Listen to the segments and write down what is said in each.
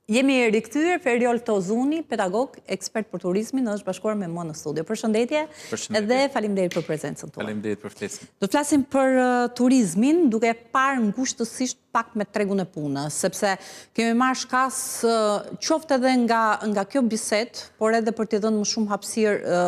Jemi rikthyer Feriol Tozuni, pedagog, ekspert për turizmin, është bashkuar me mua në studio. Përshëndetje dhe faleminderit për prezencën tuaj. Faleminderit për ftesën. Do të flasim për turizmin, duke parë ngushtësisht pak me tregun e punës, sepse kemi marrë shkas qoftë edhe nga kjo bisedë, por edhe për t'i dhënë më shumë hapësirë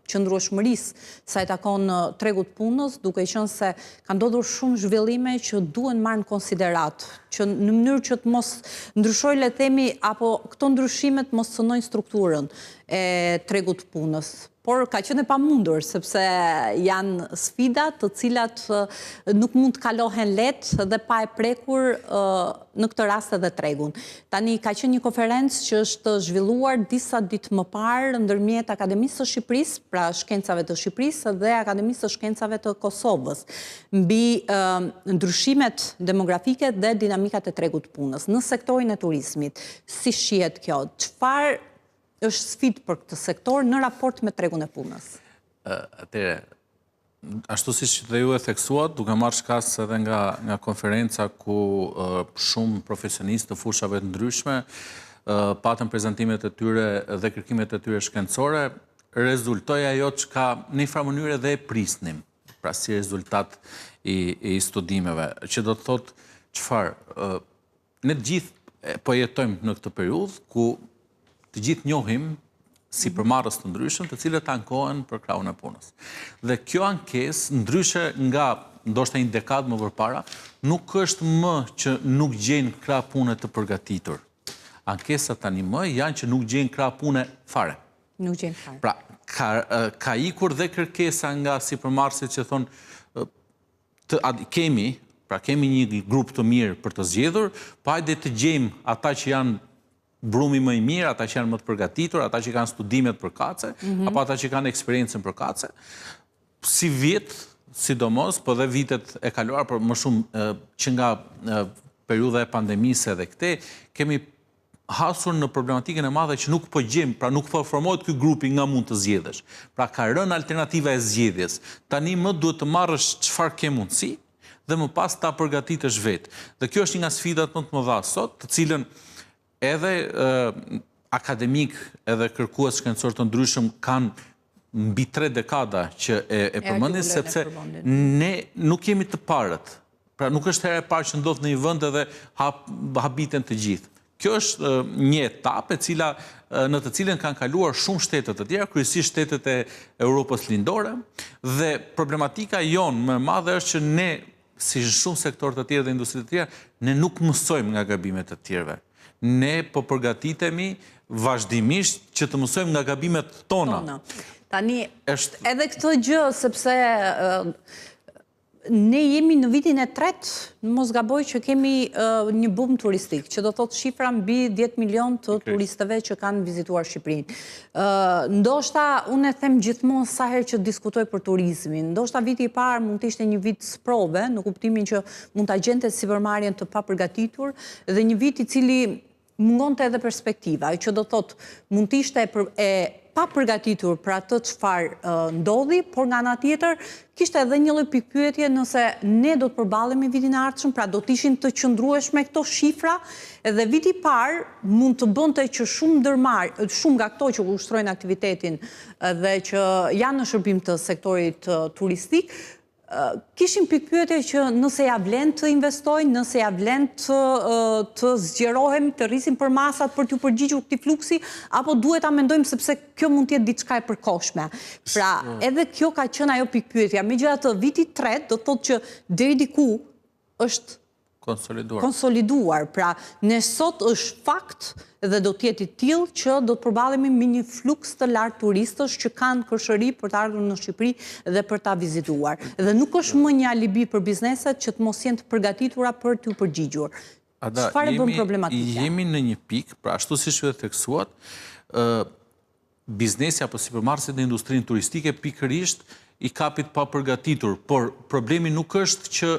qëndrueshmërisë sa i takon tregut punës, duke qenë se ka ndodhur shumë zhvillime që duhen marrë në konsiderat, që në mënyrë që të mos ndryshojë, le të themi, apo këto ndryshimet mos cënojnë strukturën e tregut punës. Por ka qenë e pamundur, sepse janë sfida të cilat nuk mund të kalohen lehtë dhe pa e prekur në këtë rast edhe tregun. Tani ka qenë një konferencë që është zhvilluar disa ditë më parë ndërmjet Akademisë së Shqipërisë, pra Shkencave të Shqipërisë dhe Akademisë së Shkencave të Kosovës, mbi ndryshimet demografike dhe dinamikat e tregut punës në sektorin e turizmit. Si shihet kjo? Çfarë është sfidë për këtë sektor në raport me tregun e punës? Atëre, ashtu siç dhe ju e theksuat, duke marrë shkas edhe nga konferenca ku shumë profesionistë të fushave të ndryshme patën prezantimet e tyre dhe kërkimet e tyre shkencore, rezultoi ajo çka në një farë mënyrë edhe e prisnim, pra si rezultat i studimeve, që do të thotë çfarë, ne të gjithë po jetojmë në këtë periudhë ku të gjithë njohim si përmarrës të ndryshëm, të cilët ankohen për krahun e punës. Dhe kjo ankesë, ndryshe nga ndoshta një dekadë më përpara, nuk është më që nuk gjejnë krah pune të përgatitur. Ankesat tani më janë që nuk gjejnë krah pune fare. Nuk gjejnë fare. Pra, ka ikur dhe kërkesa nga sipërmarrësit që thonë kemi një grup të mirë për të zgjedhur, pa hajde të gjejmë ata që janë brumi më i mirë, ata që janë më të përgatitur, ata që kanë studimet për kace, apo ata që kanë eksperiencën për kace. Si vit, sidomos, po dhe vitet e kaluar, por më shumë që nga periudha e pandemisë edhe këte, kemi hasur në problematikën e madhe që nuk po gjejmë, pra nuk po formohet ky grupi nga mund të zgjedhësh. Pra ka rënë alternativa e zgjedhjes. Tani më duhet të marrësh çfarë ke mundësi dhe më pas ta përgatitesh vetë. Dhe kjo është një nga sfidat më të mëdha sot, të cilën edhe akademik edhe kërkues shkencor të ndryshëm kanë mbi 3 dekada që e përmendin, sepse ne nuk jemi të parët. Pra nuk është herë e parë që ndodh në një vend edhe habiten të gjithë. Kjo është një etapë në të cilën kanë kaluar shumë shtete të tjera, kryesisht shtetet e Europës lindore, dhe problematika jonë më e madhe është që ne, si shumë sektor të tjerë dhe industri të tjera, ne nuk mësojmë nga gabimet të tjerëve. Ne po përgatitemi vazhdimisht që të mësojmë nga gabimet tona. Tani, edhe këtë gjë, sepse ne jemi në vitin e 3, mos gaboj që kemi një boom turistik, që do thotë shifra mbi 10 milion të turistëve që kanë vizituar Shqipërinë. Ndoshta, unë e them gjithmonë sa herë që diskutoj për turizmin, ndoshta viti i parë mund të ishte një vit sprove, në kuptimin që mund të gjente sipërmarrjen të papërgatitur, dhe një vit i cili mungonte edhe perspektiva, që do thotë mund të ishte e papërgatitur për atë çfarë ndodhi, por nga ana tjetër kishte edhe një lloj pikpyetje nëse ne do të përballemi vitin e ardhshëm, pra do të ishin të qëndrueshme këto shifra, edhe viti i parë mund të bënte që shumë nga këto që ushtrojnë aktivitetin dhe që janë në shërbim të sektorit turistik, kishin pikpyetje që nëse ja vlen të investojnë, nëse ja vlen të zgjerohemi, të rrisim për masat për t'u përgjigjur këtij fluksi, apo duhet ta mendojmë sepse kjo mund të jetë diçka e përkohshme. Pra, edhe kjo ka qenë ajo pikpyetja. Megjithatë, viti i 3 do thotë që deri diku është konsoliduar. Pra, ne sot është fakt dhe do të jetë i tillë që do të përballemi me një fluks të lartë turistësh që kanë kërshëri për të ardhur në Shqipëri dhe për ta vizituar. Dhe nuk është më një alibi për bizneset që të mos jenë të përgatitura për t'u përgjigjur. Çfarë bën problematikë? Jemi në një pikë, pra ashtu siç ju e theksuat, biznesi apo sipërmarrësit në industrinë turistike pikërisht i kapit pa përgatitur, por problemi nuk është që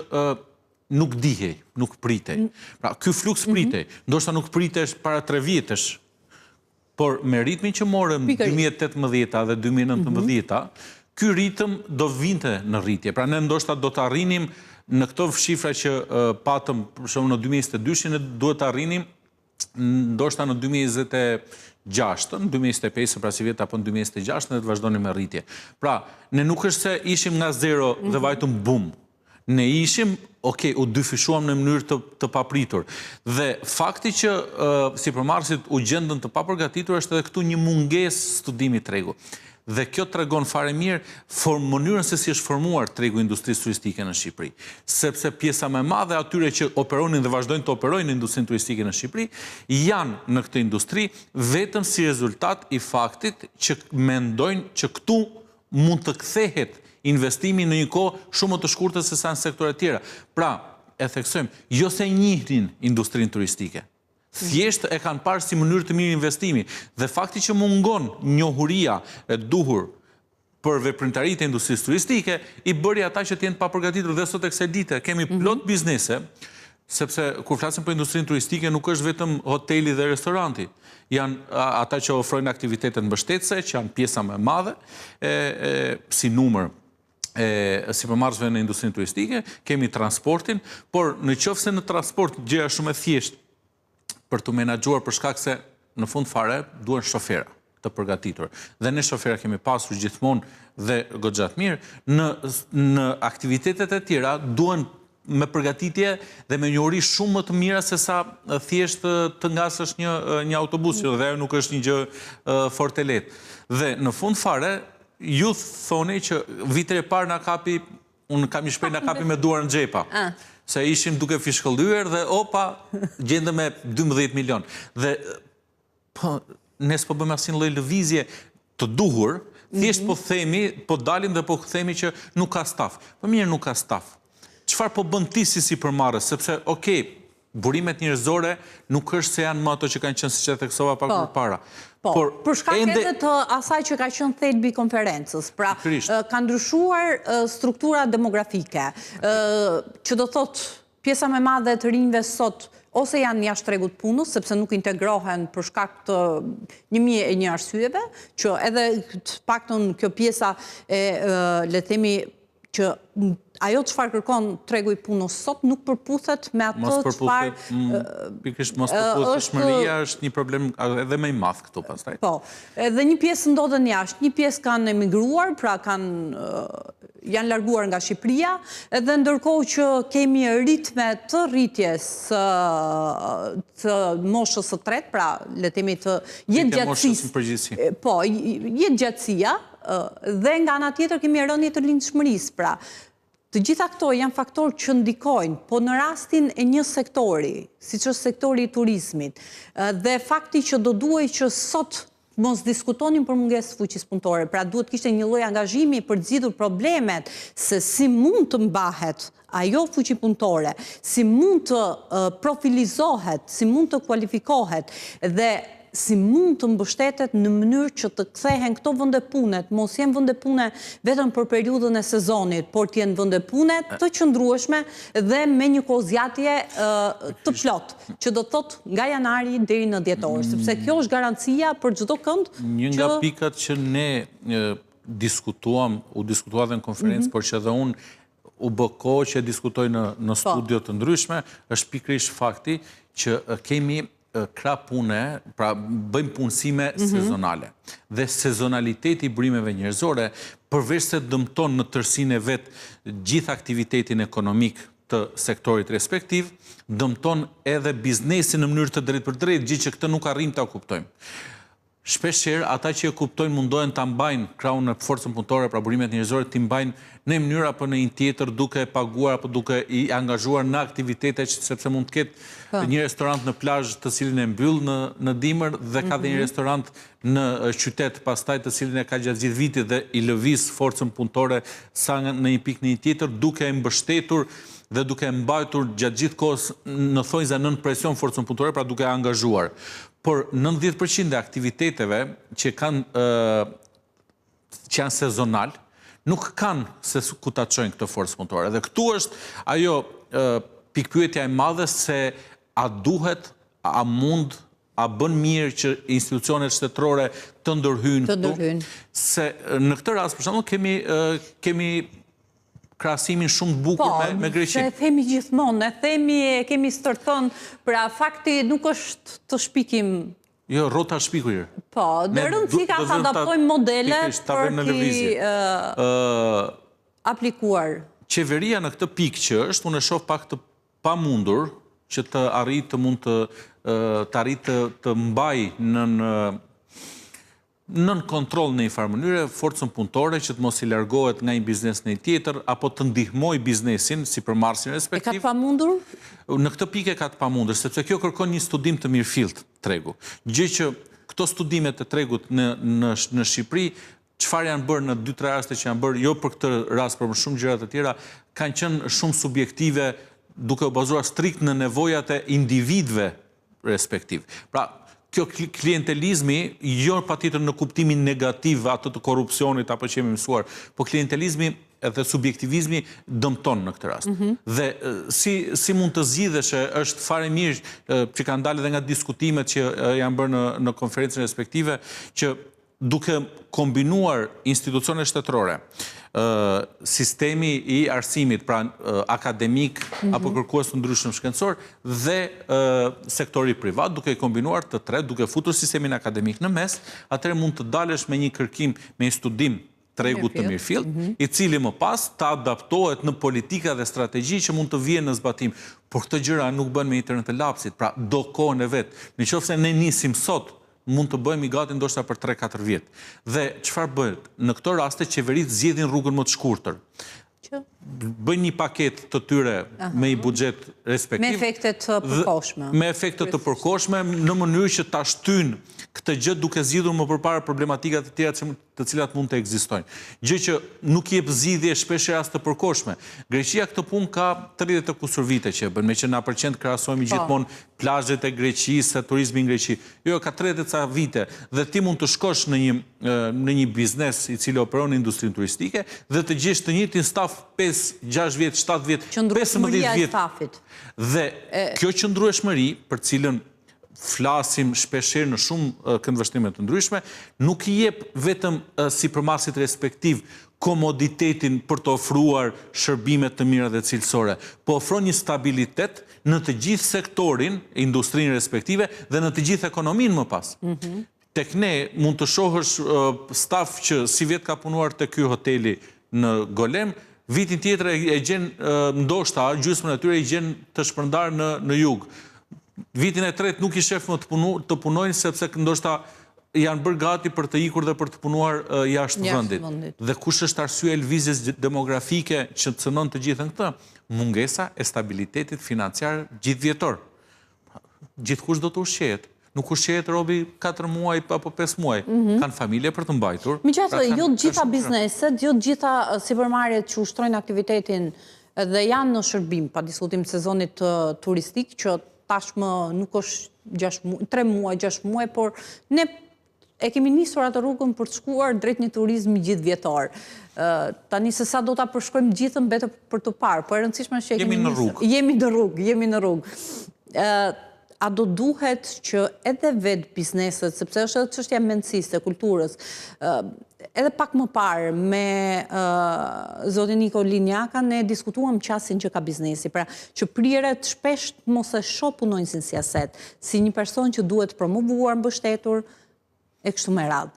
nuk dihej, nuk pritej. Pra, ky fluks pritej, ndoshta nuk pritej para 3 vjetësh, por me ritmin që morëm 2018 dhe 2019, ky ritëm do vinte në rritje. Pra, ne ndoshta do të arrinim në këto shifra që patëm për shembull në 2022, ne duhet të arrinim ndoshta në 2026, në 2025, pra si vjetë apo në 2026, ne të vazhdojnë me rritje. Pra, ne nuk është se ishim nga zero dhe vajtëm bum. Ne ishim, u dyfishuam në mënyrë të papritur. Dhe fakti që sipërmarrësit u gjendën të papërgatitur është edhe këtu një mungesë studimi tregu. Dhe kjo të regon fare mirë mënyrën se si është formuar tregu industrisë turistike në Shqipëri. Sepse pjesa më e madhe atyre që operonin dhe vazhdojnë të operojnë në industrinë turistike në Shqipëri, janë në këtë industri vetëm si rezultat i faktit që mendojnë që këtu mund të kthehet investimi në një kohë shumë më të shkurtër se sa në sektore tjera. Pra, e theksojmë, jo se njihnin industrinë turistike. Thjesht e kanë parë si mënyrë të mirë investimi. Dhe fakti që mungon njohuria e duhur për veprimtaritë e industrisë turistike, i bëri ata që t'jenë papërgatitur dhe sot e kësaj dite. Kemi plot biznese, sepse kur flasim për industrinë turistike nuk është vetëm hoteli dhe restoranti. Janë ata që ofrojnë aktivitetet mbështetëse, që janë pjesa më e madhe, si numër sipërmarrësve në industrinë turistike, kemi transportin, por në qoftë se në transport gjëja shumë e thjeshtë për të menaxhuar për shkak se në fund fare duhen shofera të përgatitur. Dhe ne shofera kemi pasur gjithmonë dhe goxha të mirë, në aktivitetet e tjera duhen me përgatitje dhe me njohuri shumë më të mira se sa thjesht të ngasësh një autobus, dhe ajo nuk është një gjë fort e lehtë. Dhe në fund fare ju thoni që vitet e parë na kapi, unë kam një shpej na kapi me duar në xhepa. Se ishim duke fishkëllyer dhe gjendëm me 12 milion. Dhe ne s'po bëjmë asnjë lloj lëvizje të duhur, thjesht po themi, po dalim dhe po themi që nuk ka staf. Po mirë, nuk ka staf. Çfarë po bën ti si sipërmarrës? Sepse, burimet njerëzore nuk është se janë më ato që kanë qenë siç e theksova pak më parë. Për shkak edhe të asaj që ka qenë thelbi i konferencës, pra ka ndryshuar struktura demografike, që do thotë pjesa më e madhe e të rinjve sot ose janë jashtë tregut punës, sepse nuk integrohen për shkak të 1001 arsyeve, që edhe të paktën kjo pjesa e le të themi që ajo çfarë kërkon tregu i punës sot nuk përputhet me ato çfarë pikërisht mos përputhshmëria është një problem edhe më i madh këtu pastaj. Po, edhe një pjesë ndodhen jashtë, një pjesë kanë emigruar, pra janë larguar nga Shqipëria, edhe ndërkohë që kemi ritme të rritjes të moshës së tretë, pra le të themi të jetëgjatësisë. Po, jetëgjatësia, dhe nga ana tjetër kemi rënje të lindshmërisë, pra të gjitha këto janë faktorë që ndikojnë, po në rastin e një sektori, siç është sektori i turizmit, dhe fakti që do duhej që sot mos diskutonin për mungesë fuqisë punëtore, pra duhet kishte një lloj angazhimi për të zgjidhur problemet se si mund të mbahet ajo fuqi punëtore, si mund të profilizohet, si mund të kualifikohet dhe si mund të mbështetet në mënyrë që të kthehen këto vende pune, mos jenë vende pune vetëm për periudhën e sezonit, por të jenë vende pune të qëndrueshme dhe me një kohë zgjatje të plotë, që do të thotë nga janari deri në dhjetor, sepse kjo është garancia për çdo kënd. Një nga pikat që ne u diskutua dhe në konferencë, por që edhe unë u bë kohë që diskutoj në studio të ndryshme, është pikërisht fakti që kemi krah pune, pra bëjmë punësime sezonale. Dhe sezonaliteti i burimeve njerëzore, përveç se dëmton në tërësinë e vet gjithë aktivitetin ekonomik të sektorit respektiv, dëmton edhe biznesin në mënyrë të drejtë për drejtë, gjë që këtë nuk arrim ta kuptojmë. Shpeshherë ata që e kuptojnë mundohen ta mbajnë krahun në forcën punëtore, pra burimet njerëzore ti mbajnë në një mënyrë apo në një tjetër, duke paguar apo duke i angazhuar në aktivitete, sepse mund të ketë një restorant në plazh të cilin e mbyll në dimër dhe ka dhe një restorant në qytet pastaj të cilin e ka gjatë gjithë vitit dhe i lëviz forcën punëtore sa në një pikë në një tjetër, duke e mbështetur dhe duke mbajtur gjatë gjithë kohës në thonjza nën presion forcën punëtore, pra duke e angazhuar. Por 90% e aktiviteteve që janë sezonal, nuk kanë se ku ta çojnë këtë forcë punëtore. Dhe këtu është ajo pikpyetja e madhe se a duhet, a mund, a bën mirë që institucionet shtetërore të ndërhyjnë këtu. Se në këtë rast, për shembull, kemi krahasimin shumë të bukur me Greqinë. Po, se themi gjithmonë, kemi stërthon, pra fakti nuk është të shpikim. Jo, rrota shpikurir. Po, dhe rëndësi ka të adaptojmë modele për t'i aplikuar. Qeveria në këtë pikë që është, unë e shoh pak të pamundur që të arritë të mbaj nën kontroll në një farë mënyre forcën punëtore që të mos i largohet nga një biznes në një tjetër, apo të ndihmoj biznesin si përmarrësin respektiv. E ka të pamundur? Në këtë pikë e ka të pamundur, sepse kjo kërkon një studim të mirëfillt tregu. Gjë që këto studimet të tregut në Shqipëri, çfarë janë bërë në 2-3 raste që janë bërë, jo për këtë rast, por për shumë gjëra të tjera, kanë qenë shumë subjektive, duke u bazuar strikt në nevojat e individëve respektiv. Pra, kjo klientelizmi, jo patjetër në kuptimin negativ atë të korrupsionit apo që jemi mësuar, po klientelizmi edhe subjektivizmi dëmton në këtë rast. Dhe si mund të zgjidhesh, është fare mirë që kanë dalë edhe nga diskutimet që janë bërë në konferencën respektive, që duke kombinuar institucionet shtetërore, sistemi i arsimit, pra akademik apo kërkues të ndryshëm shkencor, dhe sektori privat, duke i kombinuar të tre, duke futur sistemin akademik në mes, atëherë mund të dalësh me një kërkim, me një studim tregut të mirëfillt, i cili më pas të adaptohet në politika dhe strategji që mund të vijnë në zbatim. Por këtë gjëra nuk bën me internet të lapsit, pra do kohën e vet. Nëse ne nisim sot, mund të bëjmë i gati ndoshta për 3-4 vjet. Dhe çfarë bëhet? Në këto raste qeveritë zgjedhin rrugën më të shkurtër. Bëjnë një paketë të tyre me një buxhet respektiv. Me efektet të përkohshme. Me efektet të përkohshme, në mënyrë që ta shtyjnë këtë gjë duke zgjidhur më përpara problematikat të tjera të cilat mund të ekzistojnë. Gjë që nuk jep zgjidhje shpesh rast të përkohshme. Greqia këtë punë ka 30 e kusur vite që e bën, me që na pëlqen të krahasojmë gjithmonë plazhet e Greqisë, turizmin në Greqi. Jo, ka 30 ca vite dhe ti mund të shkosh në një biznes i cili operon në industrinë turistike dhe të gjesh të njëjtin staf 5, 6 vjet, 7 vjet, 15 vjet. Dhe kjo qëndrueshmëri, për cilën flasim shpeshherë në shumë këndvështrime të ndryshme, nuk i jep vetëm sipërmarrësit respektiv komoditetin për të ofruar shërbime të mira dhe cilësore, po ofron një stabilitet në të gjithë sektorin, industrinë respektive dhe në të gjithë ekonominë më pas. Tek ne mund të shohësh staf që si vjet ka punuar te ky hoteli në Golem, vitin tjetër e gjen ndoshta gjysmën e tyre i gjen të shpërndar në jug. Vitin e tretë nuk i shef më të punojnë sepse ndoshta janë bërë gati për të ikur dhe për të punuar jashtë vendit. Dhe kush është arsyeja e lëvizjes demografike që cënon të gjithën këtë? Mungesa e stabilitetit financiar gjithvjetor. Gjithkush do të ushqehet. Nuk ushqehet robi 4 muaj apo 5 muaj. Kanë familje për të mbajtur. Megjithatë, jo të gjitha bizneset, jo të gjitha sipërmarrjet që ushtrojnë aktivitetin dhe janë në shërbim, pa diskutim sezonit turistik, që tashmë nuk është 3 muaj, 6 muaj, por ne e kemi nisur atë rrugën për të shkuar drejt një turizmi gjithvjetor. Tani se sa do ta përshkruajmë gjithën betë për të parë, po e rëndësishme është që jemi në rrugë. Jemi në rrugë. A do duhet që edhe vetë bizneset, sepse është edhe çështja e mendësisë, e kulturës, edhe pak më parë me zotin Niko Linjaka ne diskutuam qasjen që ka biznesi, pra që priret shpesh mos e shoh punonjësin si aset, si një person që duhet promovuar, mbështetur e kështu me radhë.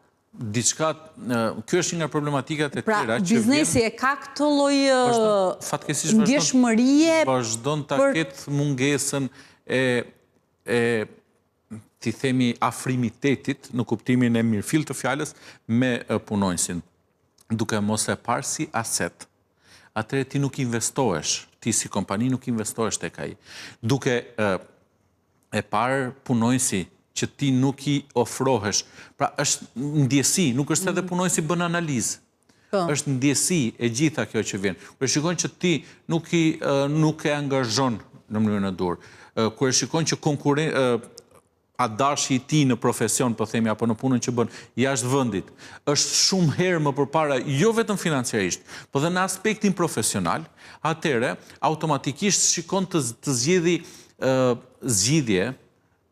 Diçka, kjo është nga problematikat e tjera. Pra, biznesi e ka këtë lloj ndjeshmërie vazhdon ta ketë mungesën ti themi afrimitetit në kuptimin e mirëfillt të fjalës me punonjësin, duke mos e parë si aset. Atëherë ti nuk investohesh, ti si kompani nuk investohesh tek ai. Duke e parë punonjësi që ti nuk i ofrohesh. Pra është ndjesi, nuk është edhe punonjësi bën analizë. Është ndjesi e gjitha kjo që vjen. Kur shikon që ti nuk e angazhon në mënyrën e dur, kur e shikon që adashi i tij në profesion, po themi, apo në punën që bën jashtë vendit, është shumë herë më përpara, jo vetëm financiarisht, po dhe në aspektin profesional, atëherë automatikisht shikon të zgjidhje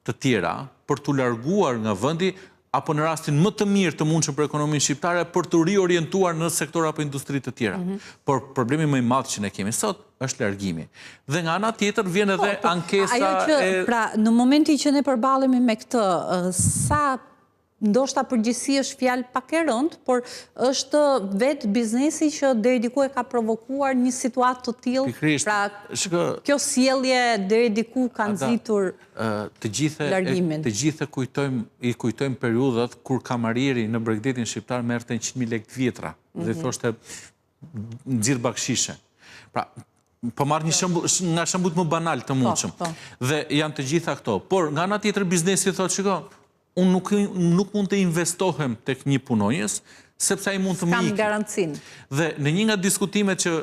të tjera për t'u larguar nga vendi apo në rastin më të mirë të mundshëm për ekonominë shqiptare për të riorientuar në sektor apo industri të tjera. Por problemi më i madh që ne kemi sot është largimi. Dhe nga ana tjetër vjen edhe ankesa Pra, në momenti që ne përballemi me këtë, sa ndoshta përgjithësi është fjalë pak e rëndë, por është vetë biznesi që deri diku e ka provokuar një situatë të tillë. Pra, kjo sjellje deri diku ka nxitur largimin. Të gjithë i kujtojmë periudhat kur kamarieri në Bregdetin shqiptar merrte 100.000 lekë vjetra dhe thoshte nxirr bakshishe. Pra, po marr një shembull nga shembujt më banal të mundshëm. Dhe janë të gjitha këto. Por nga ana tjetër biznesi thotë, shiko, unë nuk mund të investohem tek një punonjës, sepse ai mund të më ikë. Kam garancinë. Dhe në një nga diskutimet që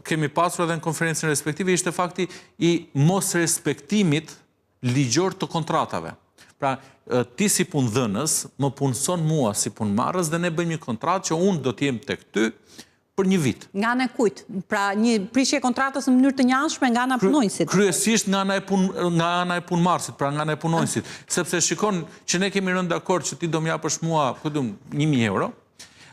kemi pasur edhe në konferencën respektive ishte fakti i mos respektimit ligjor të kontratave. Pra, ti si punëdhënës më punëson mua si punëmarrës dhe ne bëjmë një kontratë që unë do të jem tek ty për një vit. Nga ana e kujt? Pra, një prishje kontratës në mënyrë të njëanshme nga ana e punonjësit. Kryesisht nga ana e punëmarrësit, pra nga ana e punonjësit, sepse shikon që ne kemi rënë dakord që ti do më japësh mua 1.000 euro,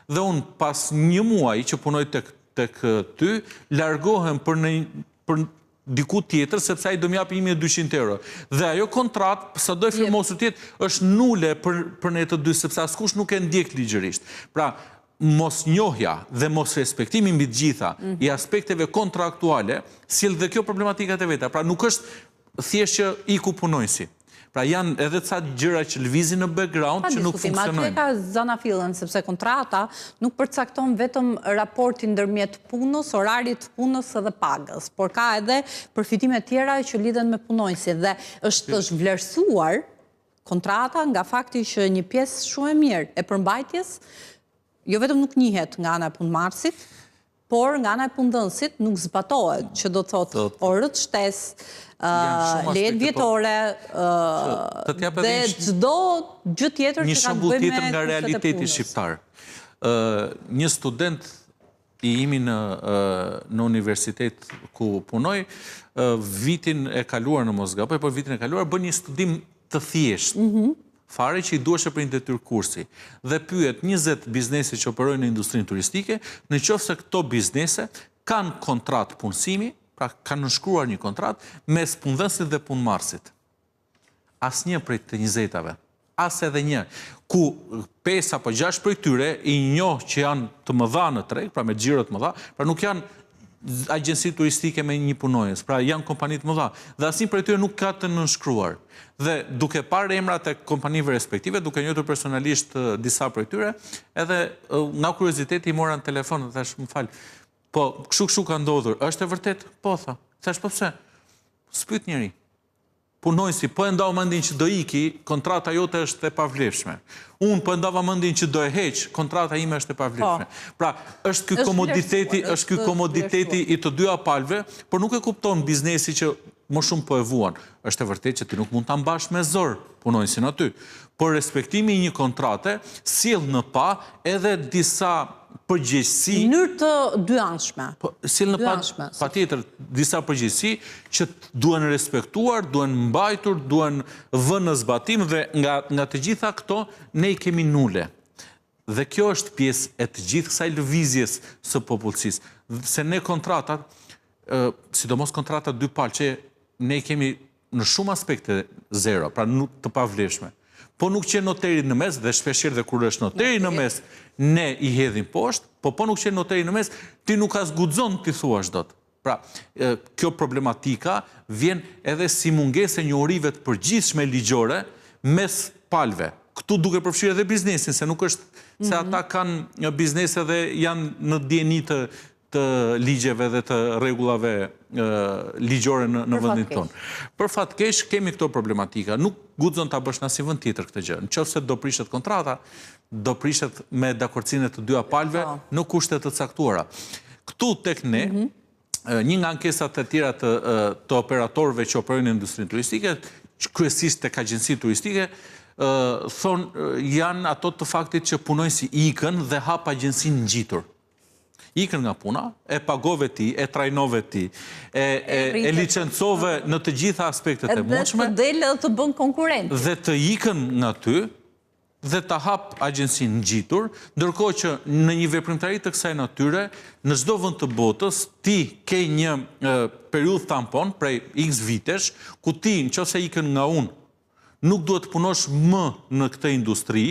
dhe unë pas një muaji që punoj tek ty, largohem për diku tjetër, sepse ai do më japë 1.200 euro. Dhe ajo kontratë, sado e firmosur tjetër, është nule për ne të dy, sepse askush nuk e ndjek ligjërisht. Pra, mos njohja dhe mos respektimi mbi të gjitha i aspekteve kontraktuale sjell dhe kjo problematikat e veta. Pra nuk është thjesht që iku punonjësi. Pra janë edhe ca gjëra që lëvizin në background që nuk funksionojnë. Aty ka zanafillën, sepse kontrata nuk përcakton vetëm raportin ndërmjet punës, orarit punës edhe pagës, por ka edhe përfitime tjera që lidhen me punonjësit dhe është vlerësuar kontrata nga fakti që një pjesë shumë e mirë e përmbajtjes jo vetëm nuk njihet nga ana e punëmarrësit, por nga ana e punëdhënësit nuk zbatohet, që do të thotë orët shtesë, lejet vjetore dhe çdo gjë tjetër që ka të bëjë me kushtet e punës. Një shembull tjetër nga realiteti shqiptar. Një student i imi në universitet ku punoj, vitin e kaluar në mos gaboj, por vitin e kaluar bën një studim të thjeshtë fare që i duheshe për një detyrë kursi dhe pyet 20 biznese që operojnë në industrinë turistike, në qoftë se këto biznese kanë kontratë punësimi, pra kanë nënshkruar një kontratë mes punëdhënësit dhe punëmarrësit. Asnjë prej të 20-ave, as edhe një, ku 5 apo 6 prej tyre i njoh që janë të mëdha në treg, pra me xhiro të mëdha, pra nuk janë agjenci turistike me një punonjës, pra janë kompani të mëdha, dhe asnjë prej tyre nuk ka të nënshkruar. Dhe duke parë emrat e kompanive respektive, duke njohur personalisht disa prej tyre, edhe nga kurioziteti i mora në telefon dhe thash, më fal, po kshu ka ndodhur, është e vërtet? Po, tha. Thash, po pse? S'pyet njëri. Punonjësi, po e ndau mendin që do iki, kontrata jote është e pavlefshme. Unë po e ndava mendin që do e heq, kontrata ime është e pavlefshme. Pra, është ky komoditeti i të dyja palëve, por nuk e kupton biznesi që më shumë po e vuan. Është e vërtet që ti nuk mund ta mbash me zor punonjësin aty. Por respektimi i një kontrate sjell në pa edhe disa përgjegjësi në mënyrë të dyanshme. Sjell në pa patjetër disa përgjegjësi që duhen respektuar, duhen mbajtur, duhen vënë në zbatim dhe nga të gjitha këto ne i kemi nule. Dhe kjo është pjesë e të gjithë kësaj lëvizjes së popullsisë. Se ne kontratat, sidomos kontratat dy palë, që ne kemi në shumë aspekte zero, pra nuk të pavlefshme. Po nuk qenë noteri në mes, dhe shpeshherë dhe kur është noteri në mes, ne i hedhim poshtë, po nuk qenë noteri në mes, ti nuk as guxon ti thuash dot. Pra, kjo problematika vjen edhe si mungesë e njohurive të përgjithshme ligjore mes palëve. Këtu duke përfshirë edhe biznesin, se nuk është se ata kanë biznese dhe janë në dieni të ligjeve dhe të rregullave ligjore në vendin tonë. Për fat keq kemi këto problematika. Nuk guxon ta bësh në asnjë vend tjetër këtë gjë. Nëse do prishet kontrata, do prishet me dakordsinë të dyja palëve në kushte të caktuara. Këtu tek ne, një nga ankesat e tjera të operatorëve që operojnë në industrinë turistike, kryesisht tek agjencitë turistike, thonë janë ato të faktit që punojnësi ikën dhe hap agjencinë ngjitur. Ikën nga puna, e pagove ti, e trajnove ti, e licencove në të gjitha aspektet e mundshme. Dhe të delë dhe të bën konkurent. Dhe të ikën nga ty, dhe ta hap agjencinë ngjitur, ndërkohë që në një veprimtari të kësaj natyre, në çdo vend të botës, ti ke një periudhë tampon prej X vitesh, ku ti nëse ikën nga unë, nuk duhet të punosh më në këtë industri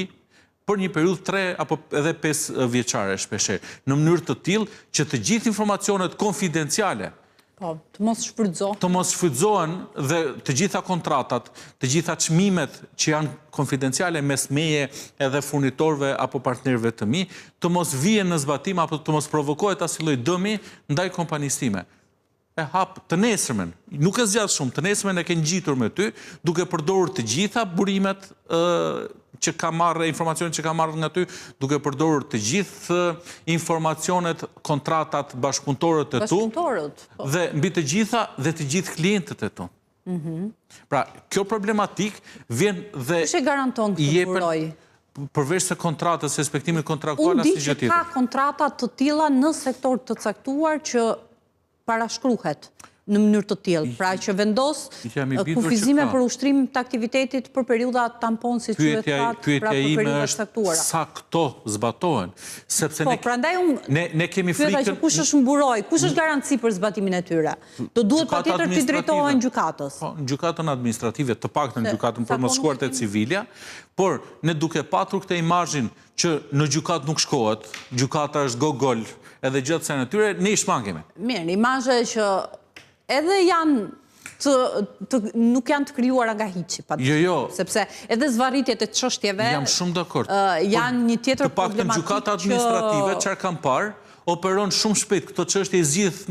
për një periudhë 3 apo edhe 5 vjeçare shpeshherë, në mënyrë të tillë që të gjithë informacionet konfidenciale të mos shfrytëzohen. Të mos shfrytëzohen dhe të gjitha kontratat, të gjitha çmimet që janë konfidenciale mes meje edhe furnitorëve apo partnerëve të mi, të mos vijen në zbatim apo të mos provokohet asnjë lloj dëmi ndaj kompanisë time. E hap të nesërmen, nuk e zgjat shumë, të nesërmen e ke ngjitur me ty, duke përdorur të gjitha burimet që ka marrë, informacionet që ka marrë nga ty, duke përdorur të gjithë informacionet, kontratat, bashkëpunëtorët e tu, dhe mbi të gjitha dhe të gjithë klientët e tu. Pra, kjo problematik vjen dhe Kush e garanton këtë buroj? Përveç se kontratës, respektimit kontraktual, asnjë gjë tjetër. Unë di që ka kontrata të tilla në sektor të caktuar që parashkruhet në mënyrë të tillë, pra që vendos kufizime për ushtrim të aktivitetit për periudha tampon, si quhet pra për periudha të caktuara. Sa këto zbatohen, sepse prandaj ne kemi frikën. Kush është mburoj, kush është garanci për zbatimin e tyre? Do duhet patjetër të drejtohen gjykatës. Po, gjykatën administrative, të paktën gjykatën për moskuart e civilja, por ne duke patur këtë imazhin që në gjykatë nuk shkohet, gjykata është gogol, edhe gjatë se natyre, ne i shmangemi. Mirë, imazhe që edhe nuk janë të krijuara nga hiçi, sepse edhe zvarritjet e çështjeve jam shumë dakord. Janë një tjetër problematik. Të paktën gjykata administrative, çfarë kam parë, operon shumë shpejt këto çështje zgjidh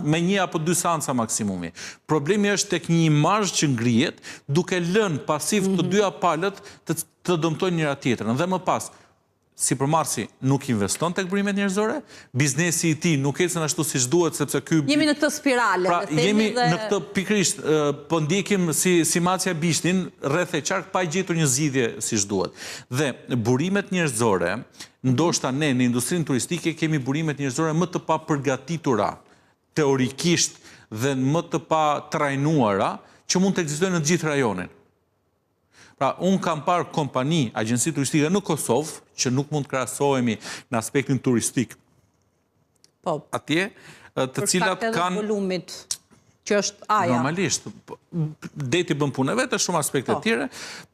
me 1 apo 2 seanca maksimumi. Problemi është tek një imazh që ngrihet, duke lënë pasiv të dyja palët të dëmtojnë njëra tjetrën. Dhe më pas, sipërmarrësi nuk investon tek burimet njerëzore, biznesi i tij nuk ecën ashtu siç duhet, sepse ky jemi në këtë spirale. Pra, jemi në këtë pikërisht, po ndjekim si macja bishtin rreth e qark pa gjetur një zgjidhje siç duhet. Dhe burimet njerëzore, ndoshta ne në industrinë turistike kemi burimet njerëzore më të papërgatitura, teorikisht dhe më të pa trajnuara, që mund të ekzistojnë në të gjithë rajonin. Pra, unë kam parë kompani, agjenci turistike në Kosovë, që nuk mund të krahasohemi në aspektin turistik. Atje, të cilat kanë volumit që është aja. Normalisht, deti bën punë e vetë, shumë aspekte tjere,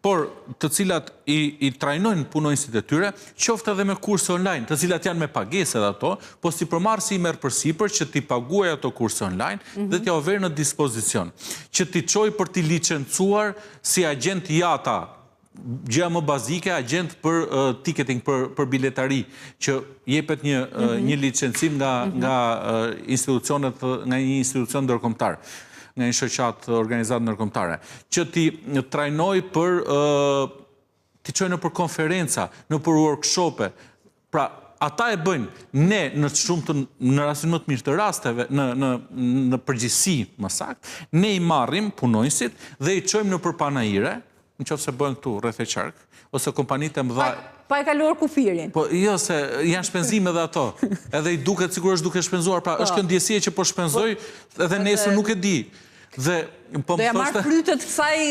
por të cilat i trajnojnë punonjësit e tyre, qoftë edhe me kurse online, të cilat janë me pagese dhe ato, po sipërmarrësi i merr përsipër që ti paguaj ato kurse online dhe t'ja overë në dispozicion, që ti çoj për t'i licencuar si agent jata, gjëja më bazike, agent për ticketing, për biletari, që jepet një licencim nga një institucion ndërkombëtar, nga një shoqat organizatë ndërkombëtare, që ti trajnoj për ti çojnë për konferenca, në për workshope. Pra, ata e bëjnë, ne në rastin më të mirë të rasteve, në përgjithësi më saktë, ne i marrim punonjësit dhe i çojmë në për panaire, në qoftë se bëhen këtu rreth e qark, ose kompanitë e mëdha. Pa e kaluar kufirin. Po jo, se janë shpenzime dhe ato. Edhe i duket sigurisht duke shpenzuar, pra është kjo ndjesie që po shpenzoj, edhe nesër nuk e di. Do ja marr frytet kësaj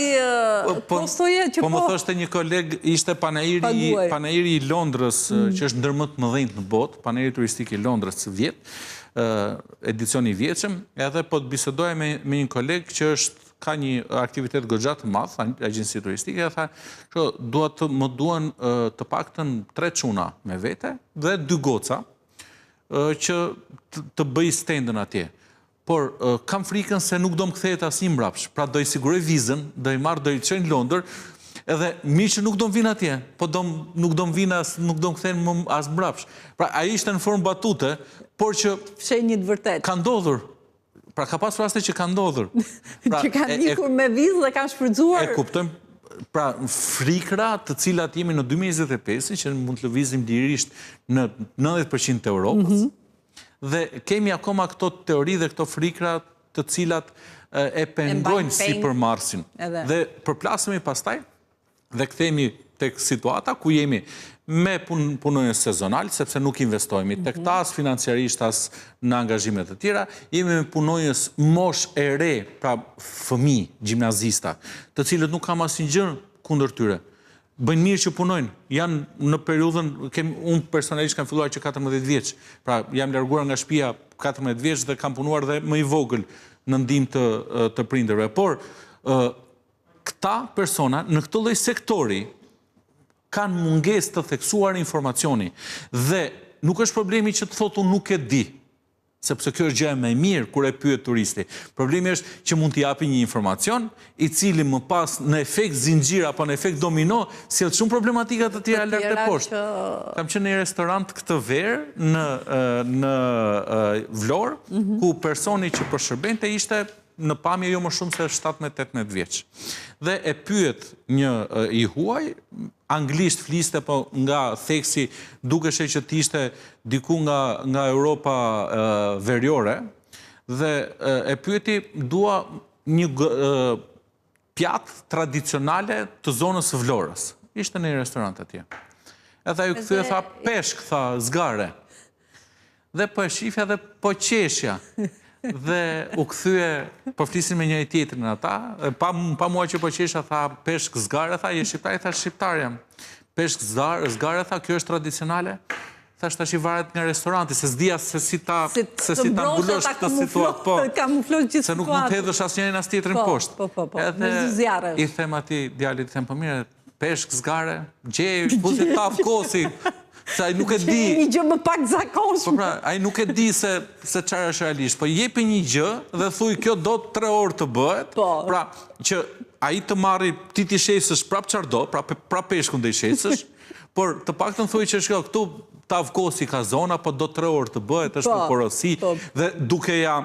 postoje që po. Po më thoshte një koleg, ishte panairi i Londrës, që është ndër më të mëdhenjt në botë, panairi turistik i Londrës vjet, edicioni i vjetshëm, edhe po të bisedoja me një koleg që ka një aktivitet goxha të madh, agjenci turistike, dhe tha, më duan të paktën 3 çuna me vete dhe 2 goca që të bëj stendën atje. Por kam frikën se nuk do më kthehet asnjë mbrapsht. Pra do i siguroj vizën, do i marr, do i çoj në Londër, edhe mirë që nuk do më vinë atje, po nuk do më vinë nuk do më kthehen as mbrapsht. Pra ai ishte në formë batute, por që fshenjë të vërtet. Ka ndodhur. Pra ka pas raste që ka ndodhur. Që kanë ikur me vizë dhe kanë shfrytzuar. E kuptojmë, pra frikra të cilat jemi në 2025, që mund të lëvizim lirisht në 90% të Europës, dhe kemi akoma këto teori dhe këto frikra të cilat e pengojnë sipërmarrësin. Dhe përplasemi pastaj dhe kthehemi tek situata ku jemi me punonjës sezonal, sepse nuk investojmë tek ta as financiarisht as në angazhime të tjera, jemi me punonjës mosh e re, pra fëmijë, gjimnazista, të cilët nuk kam asnjë gjë kundër tyre. bëjnë mirë që punojnë. Janë në periudhën, unë personalisht kam filluar që 14 vjeç. Pra, jam larguar nga shtëpia 14 vjeç dhe kam punuar dhe më i vogël në ndihmë të prindërve. Por këta persona në këtë lloj sektori kanë mungesë të theksuar informacioni dhe nuk është problemi që të thotë unë nuk e di. Sepse kjo është gjë më e mirë kur e pyet turisti. Problemi është që mund t'i japi një informacion i cili më pas në efekt zinxhir apo në efekt domino sjell shumë problematika të tjera lart e poshtë. Kam qenë në një restorant këtë verë në Vlorë, ku personi që përshërbente ishte në pamje jo më shumë se 17-18 vjeç. Dhe e pyet një i huaj, anglisht fliste, po nga theksi dukeshe që t'ishte diku nga Europa veriore, dhe e pyeti, dua një pjatë tradicionale të zonës së Vlorës. Ishte në një restorant atje. Edhe ju kthye, tha, peshk, tha, zgare. Dhe po e shifja dhe po qeshja. Dhe u kthye, po flisin me njëri tjetrin ata, pa mua që po qesha, tha, peshk zgare, tha, je shqiptar, tha, shqiptar jam. Peshk zgare, tha, kjo është tradicionale? Thash tash i varet nga restoranti, se s'dija se si ta mbulosh këtë situatë, po. Se nuk mund të hedhësh asnjërin as tjetrin poshtë. Po. Edhe i them atij djalit, i them, po mire, peshk zgare, gjej, buzit taf kosi. Se ai nuk e di. Një gjë më pak zakonshme. Po pra, ai nuk e di se çfarë është realisht, po jepi një gjë dhe thuj kjo do 3 orë të bëhet. Pra, që ai të marri ti t'i shesësh prap çfarë do, pra peshkun do i shesësh, por të paktën thuj që shko këtu tavkosi ka zona, po do 3 orë të bëhet, është për porosi, dhe duke ja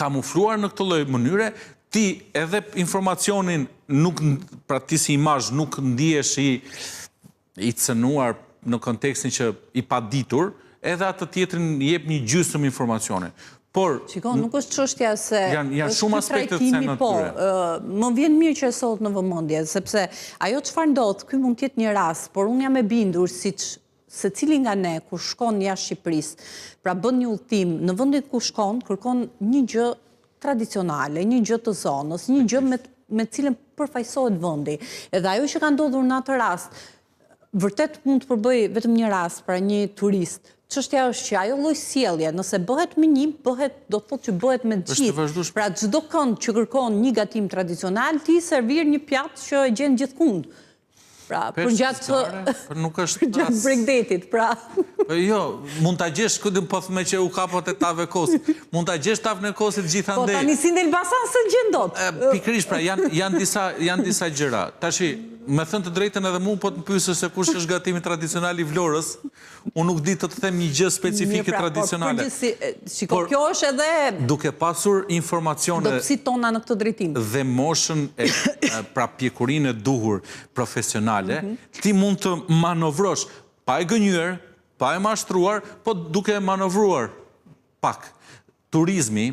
kamufluar në këtë lloj mënyre, ti edhe informacionin nuk, pra ti si imazh nuk ndihesh i cënuar në kontekstin që i paditur, edhe atë tjetrin jep një gjysmë informacione. Por shikon, nuk është çështja se janë shumë aspekte të cena po, më vjen mirë që e sollt në vëmendje, sepse ajo çfarë ndodh, ky mund të jetë një rast, por unë jam e bindur siç secili nga ne kur shkon jashtë Shqipërisë, pra bën një udhtim, në vendin ku shkon, kërkon një gjë tradicionale, një gjë të zonës, një gjë me cilën përfaqësohet vendi. Edhe ajo që ka ndodhur në atë rast, vërtet mund të përbëj vetëm një rast pra një turist. Çështja është që ajo lloj sjellje, nëse bëhet me një, do të thotë që bëhet me të gjithë. Pra çdo kënd që kërkon një gatim tradicional, ti servir një pjatë që e gjen gjithkund. Pra, për gjatë Bregdetit, pra. Jo, mund ta gjesh këtë po thme që u kapot e tavë kosi. Mund ta gjesh tavën e kosit gjithandej. Po tani si në Elbasan se gjen dot. Pikërisht, pra janë disa gjëra. Tashi, me thënë të drejtën edhe mu, po të më pyesësh se kush është gatimi tradicional i Vlorës, unë nuk di të them një gjë specifike tradicionale. Shiko, kjo është edhe duke pasur informacione dobësit tona në këtë drejtim. Dhe moshën pra pjekurinë e duhur profesionale, ti mund të manovrosh pa e gënjur, pa e mashtruar, po duke manovruar pak. Turizmi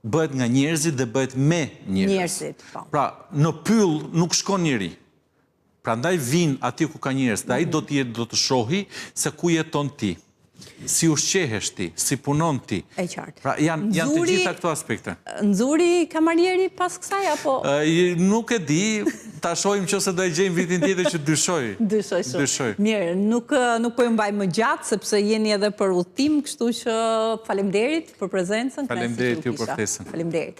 bëhet nga njerëzit dhe bëhet me njerëzit. Pra, në pyll nuk shkon njeri. Pra ndaj vinë ati ku ka njerëz, dhe ai do të shohi se ku jeton ti, si ushqehesh ti, si punon ti. E qartë. Pra janë të gjitha këto aspekte. Nxuri kamarieri pas kësaj, apo? Nuk e di, ta shohim që se do e gjejmë vitin tjetër që dyshoj. Dyshoj. Mirë, nuk po e mbaj më gjatë, sepse jeni edhe për udhtim, kështu që faleminderit për prezencën. Faleminderit ju për ftesën. Faleminderit.